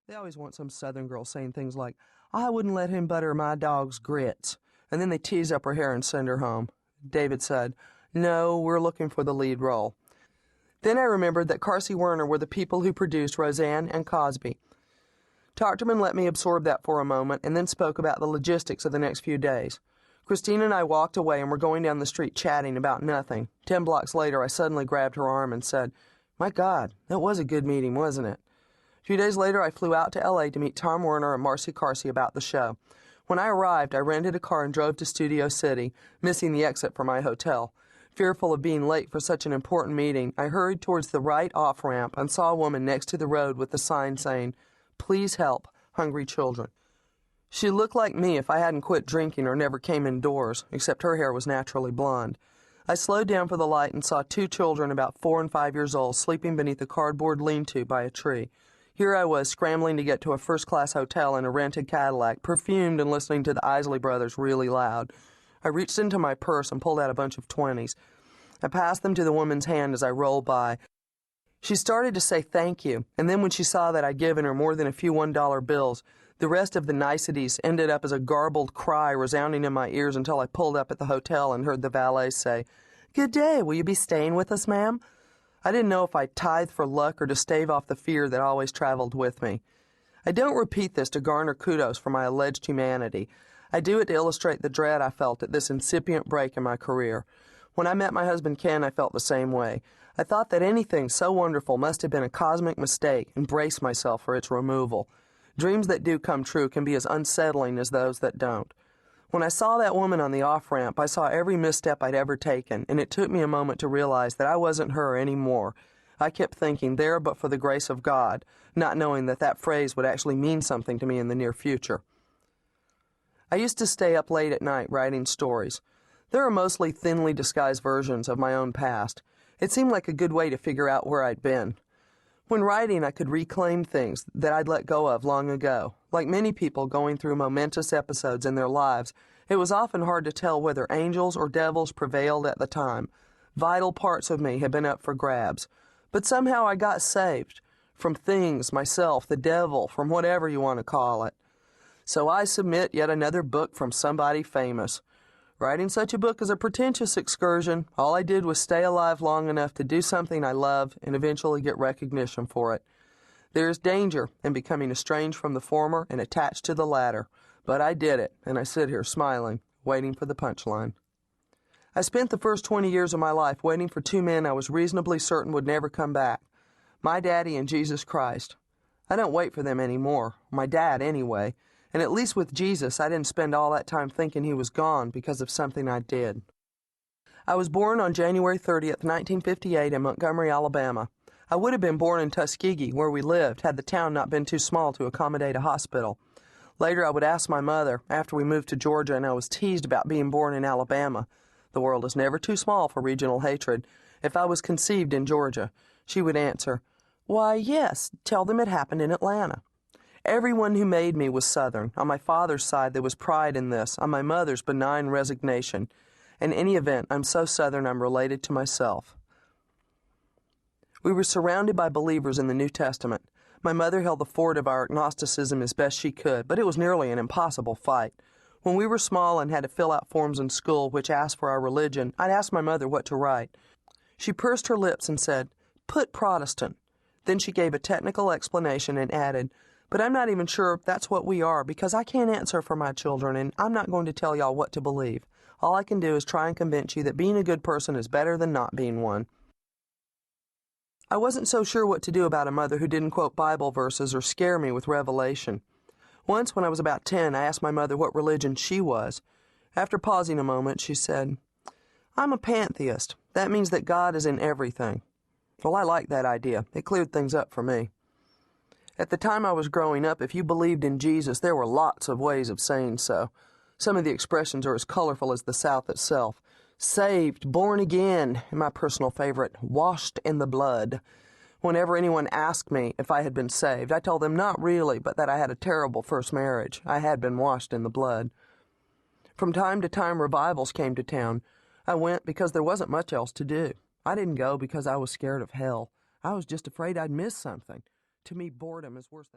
They always want some Southern girl saying things like, "I wouldn't let him butter my dog's grits," and then they tease up her hair and send her home. David said, "No, we're looking for the lead role." Then I remembered that Carsey Werner were the people who produced Roseanne and Cosby. Tochterman let me absorb that for a moment and then spoke about the logistics of the next few days. Christine and I walked away and were going down the street chatting about nothing. 10 blocks later, I suddenly grabbed her arm and said, "My God, that was a good meeting, wasn't it?" A few days later, I flew out to L.A. to meet Tom Werner and Marcy Carsey about the show. When I arrived, I rented a car and drove to Studio City, missing the exit for my hotel. Fearful of being late for such an important meeting, I hurried towards the right off-ramp and saw a woman next to the road with a sign saying, "Please help, hungry children." She looked like me if I hadn't quit drinking or never came indoors, except her hair was naturally blonde. I slowed down for the light and saw 2 children about 4 and 5 years old sleeping beneath a cardboard lean-to by a tree. Here I was, scrambling to get to a first-class hotel in a rented Cadillac, perfumed and listening to the Isley Brothers really loud. I reached into my purse and pulled out a bunch of 20s. I passed them to the woman's hand as I rolled by. She started to say thank you, and then when she saw that I'd given her more than a few $1 bills, the rest of the niceties ended up as a garbled cry resounding in my ears until I pulled up at the hotel and heard the valet say, "Good day, will you be staying with us, ma'am?" I didn't know if I tithed for luck or to stave off the fear that always traveled with me. I don't repeat this to garner kudos for my alleged humanity. I do it to illustrate the dread I felt at this incipient break in my career. When I met my husband Ken, I felt the same way. I thought that anything so wonderful must have been a cosmic mistake and braced myself for its removal. Dreams that do come true can be as unsettling as those that don't. When I saw that woman on the off-ramp, I saw every misstep I'd ever taken, and it took me a moment to realize that I wasn't her anymore. I kept thinking, there but for the grace of God, not knowing that that phrase would actually mean something to me in the near future. I used to stay up late at night writing stories. There are mostly thinly disguised versions of my own past. It seemed like a good way to figure out where I'd been. When writing, I could reclaim things that I'd let go of long ago. Like many people going through momentous episodes in their lives, it was often hard to tell whether angels or devils prevailed at the time. Vital parts of me had been up for grabs. But somehow I got saved. From things, myself, the devil, from whatever you want to call it. So I submit yet another book from somebody famous. Writing such a book is a pretentious excursion. All I did was stay alive long enough to do something I love and eventually get recognition for it. There is danger in becoming estranged from the former and attached to the latter. But I did it, and I sit here smiling, waiting for the punchline. I spent the first 20 years of my life waiting for 2 men I was reasonably certain would never come back. My daddy and Jesus Christ. I don't wait for them anymore. My dad, anyway. And at least with Jesus, I didn't spend all that time thinking he was gone because of something I did. I was born on January 30th, 1958 in Montgomery, Alabama. I would have been born in Tuskegee, where we lived, had the town not been too small to accommodate a hospital. Later, I would ask my mother, after we moved to Georgia and I was teased about being born in Alabama — the world is never too small for regional hatred — if I was conceived in Georgia. She would answer, "Why, yes, tell them it happened in Atlanta." Everyone who made me was Southern. On my father's side, there was pride in this. On my mother's, benign resignation. In any event, I'm so Southern I'm related to myself. We were surrounded by believers in the New Testament. My mother held the fort of our agnosticism as best she could, but it was nearly an impossible fight. When we were small and had to fill out forms in school which asked for our religion, I'd ask my mother what to write. She pursed her lips and said, "Put Protestant." Then she gave a technical explanation and added, "But I'm not even sure that's what we are, because I can't answer for my children, and I'm not going to tell y'all what to believe. All I can do is try and convince you that being a good person is better than not being one." I wasn't so sure what to do about a mother who didn't quote Bible verses or scare me with revelation. Once, when I was about 10, I asked my mother what religion she was. After pausing a moment, she said, "I'm a pantheist. That means that God is in everything." Well, I liked that idea. It cleared things up for me. At the time I was growing up, if you believed in Jesus, there were lots of ways of saying so. Some of the expressions are as colorful as the South itself. Saved, born again, and my personal favorite, washed in the blood. Whenever anyone asked me if I had been saved, I told them not really, but that I had a terrible first marriage. I had been washed in the blood. From time to time, revivals came to town. I went because there wasn't much else to do. I didn't go because I was scared of hell. I was just afraid I'd miss something. To me, boredom is worse than